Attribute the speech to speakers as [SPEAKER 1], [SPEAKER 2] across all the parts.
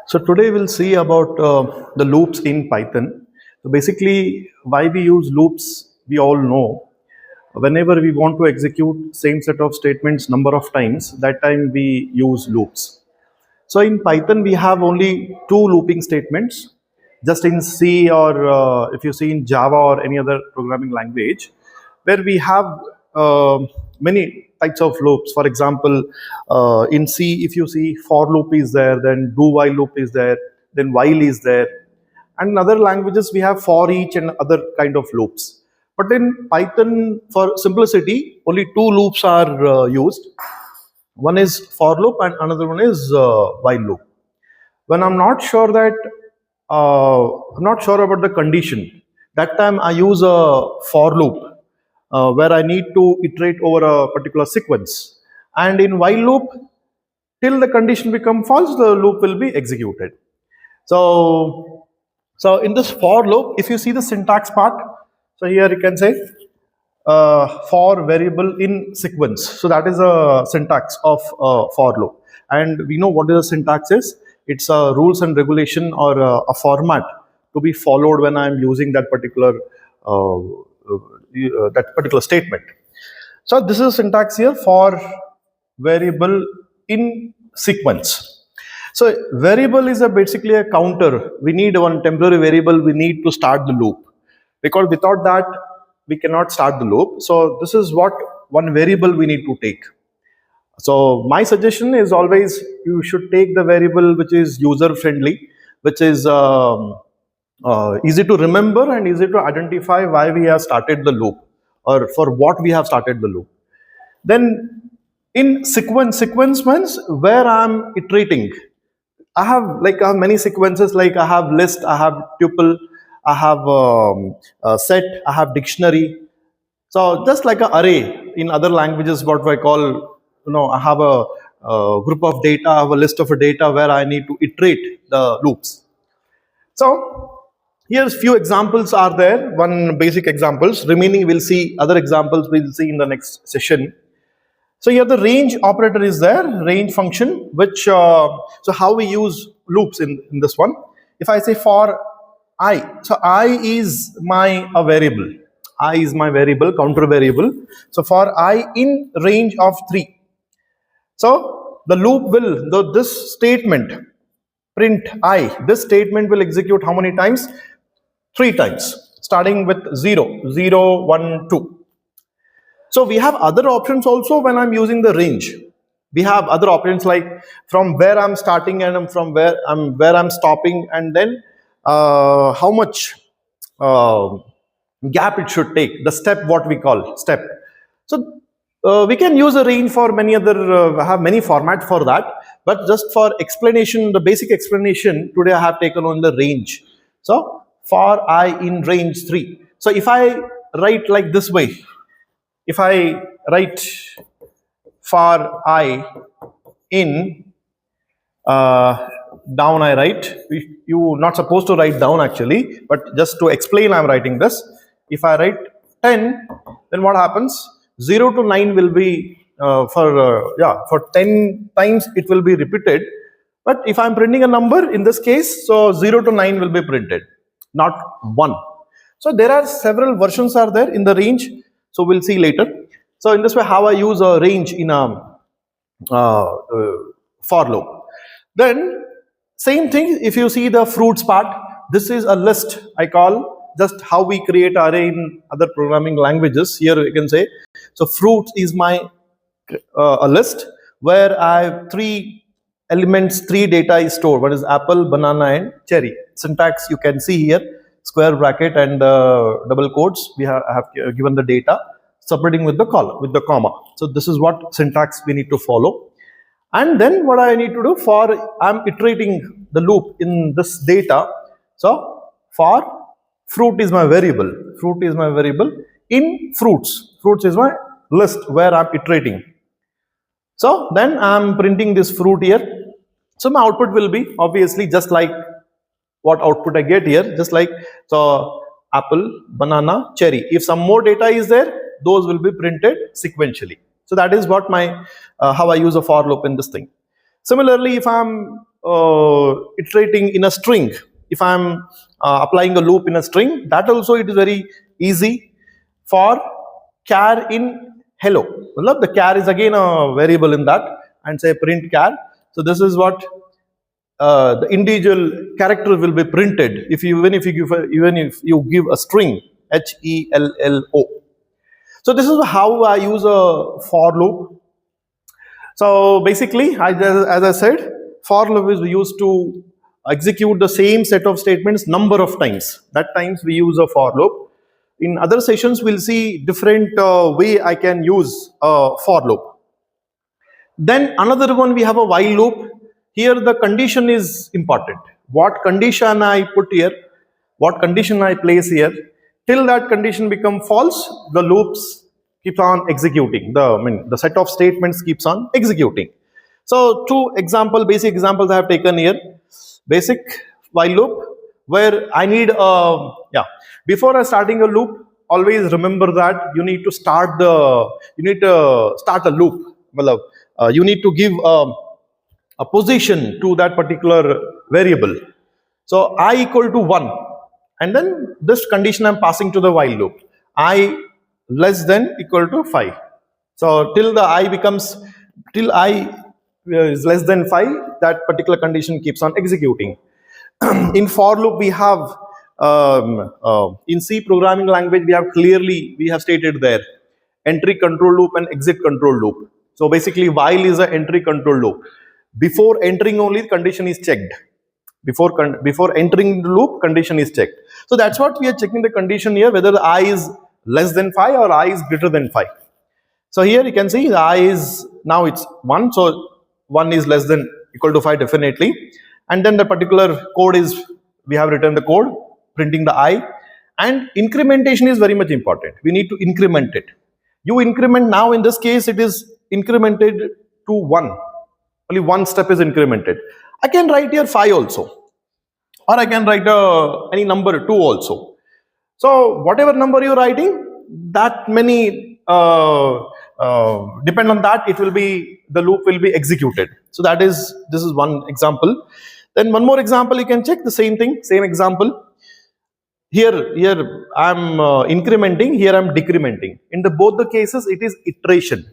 [SPEAKER 1] So today we'll see about the loops in Python. So basically, why we use loops, we all know. Whenever we want to execute same set of statements number of times, that time we use loops. So in Python, we have only two looping statements. Just in C or if you see in Java or any other programming language, where we have many types of loops. For example, in C, if you see for loop is there, then do while loop is there, then while is there. And in other languages, we have for each and other kind of loops. But in Python, for simplicity, only two loops are used. One is for loop and another one is while loop. When I'm not sure about the condition, that time I use a for loop where I need to iterate over a particular sequence. And in while loop, till the condition become false, the loop will be executed. So in this for loop, if you see the syntax part, so here you can say for variable in sequence. So that is a syntax of for loop. And we know what the syntax is. It's a rules and regulation or a format to be followed when I'm using that particular statement. So this is syntax here for variable in sequence. So variable is basically a counter. We need one temporary variable. We need to start the loop, because without that we cannot start the loop. So this is what one variable we need to take. So my suggestion is always you should take the variable which is user friendly, which is easy to remember and easy to identify why we have started the loop or for what we have started the loop. Then in sequence means where I'm iterating. I have many sequences, like I have list, I have tuple, I have set, I have dictionary. So just like an array in other languages, what I call, I have a group of data, I have a list of a data where I need to iterate the loops. So here's few examples are there, one basic examples. Remaining we'll see other examples we'll see in the next session. So here the range operator is there, range function, which, so how we use loops in this one. If I say for I, so I is my variable. I is my variable, counter variable. So for I in range of 3. So the loop will, this statement, print I, this statement will execute how many times? 3 times, starting with 0, 0, 1, 2. So we have other options also when I'm using the range. We have other options like from where I'm starting and from where I'm stopping, and then how much gap it should take, the step, what we call step. So we can use a range for many other, have many format for that, but just for explanation, the basic explanation, today I have taken on the range. So for I in range 3. So if I write like this way, if I write for I in down, I write, you not supposed to write down actually, but just to explain I'm writing this. If I write 10, then what happens? 0 to 9 will be for 10 times it will be repeated. But if I'm printing a number in this case, so 0 to 9 will be printed, not 1. So there are several versions are there in the range. So we'll see later. So in this way, how I use a range in a for loop. Then same thing, if you see the fruits part, this is a list I call, just how we create array in other programming languages. Here you can say, so fruits is my a list where I have 3 elements, 3 data is stored. One is apple, banana and cherry. Syntax you can see here, square bracket and double quotes. We have given the data, separating with the column, with the comma. So this is what syntax we need to follow. And then what I need to do, for I'm iterating the loop in this data. So for fruit is my variable. Fruit is my variable in fruits. Fruits is my list where I'm iterating. So then I'm printing this fruit here. So my output will be obviously just like what output I get here, just like, so apple, banana, cherry. If some more data is there, those will be printed sequentially. So that is what my how I use a for loop in this thing. Similarly, if I'm iterating in a string, if I'm applying a loop in a string, that also it is very easy. For char in hello, the char is again a variable in that, and say print char. So this is what the individual character will be printed even if you give a string HELLO. So this is how I use a for loop. So basically, as I said, for loop is used to execute the same set of statements number of times. That times we use a for loop. In other sessions, we'll see different way I can use a for loop. Then another one, we have a while loop. Here the condition is important. What condition I put here, what condition I place here, till that condition become false, the loops keeps on executing. The set of statements keeps on executing. So two basic examples I have taken here. Basic while loop, where I need before starting a loop, always remember that you need to start a loop. You need to give a position to that particular variable. So I equal to 1, and then this condition I'm passing to the while loop. I less than equal to 5. So till I is less than 5, that particular condition keeps on executing. In for loop, we have in C programming language, we have stated there entry control loop and exit control loop. So basically, while is an entry control loop. Before entering only, the condition is checked. Before entering the loop, condition is checked. So that's what we are checking the condition here, whether the I is less than 5 or I is greater than 5. So here you can see the I is, now it's 1. So 1 is less than equal to 5 definitely. And then the particular code is, we have written the code printing the I. And incrementation is very much important. We need to increment it. You increment now, in this case, it is incremented to 1. Only one step is incremented. I can write here 5 also. Or I can write any number 2 also. So whatever number you're writing, that many, depend on that, the loop will be executed. So this is one example. Then one more example, you can check the same thing, same example. Here I'm incrementing, here I'm decrementing. In both the cases, it is iteration.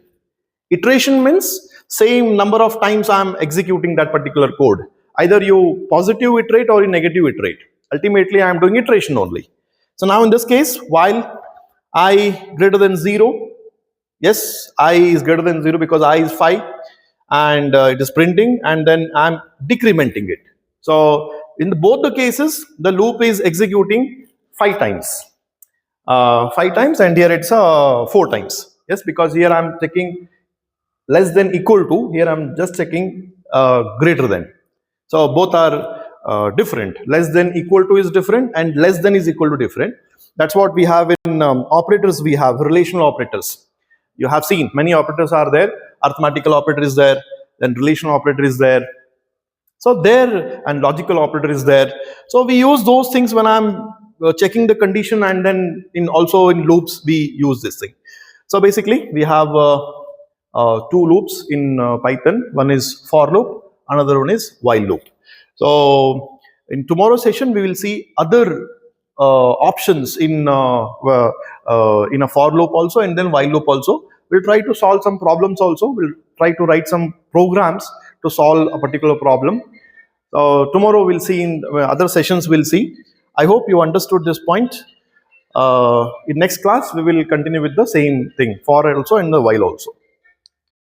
[SPEAKER 1] Iteration means same number of times I'm executing that particular code. Either you positive iterate or you negative iterate. Ultimately, I'm doing iteration only. So now in this case, while I greater than 0, yes, I is greater than 0 because I is 5 and it is printing, and then I'm decrementing it. So in both the cases, the loop is executing 5 times. 5 times, and here it's 4 times. Yes, because here I'm checking less than equal to, here I'm just checking greater than. So both are different. Less than equal to is different and less than is equal to different. That's what we have in operators. We have relational operators. You have seen many operators are there. Arithmetical operator is there, then relational operator is there. So there, and logical operator is there. So we use those things when I'm checking the condition, and then also in loops we use this thing. So basically we have 2 loops in Python. One is for loop, another one is while loop. So in tomorrow's session we will see other options in a for loop also, and then while loop also. We'll try to solve some problems also. We'll try to write some programs to solve a particular problem. Tomorrow we'll see, in other sessions we'll see. I hope you understood this point. In next class we will continue with the same thing, for also and the while also.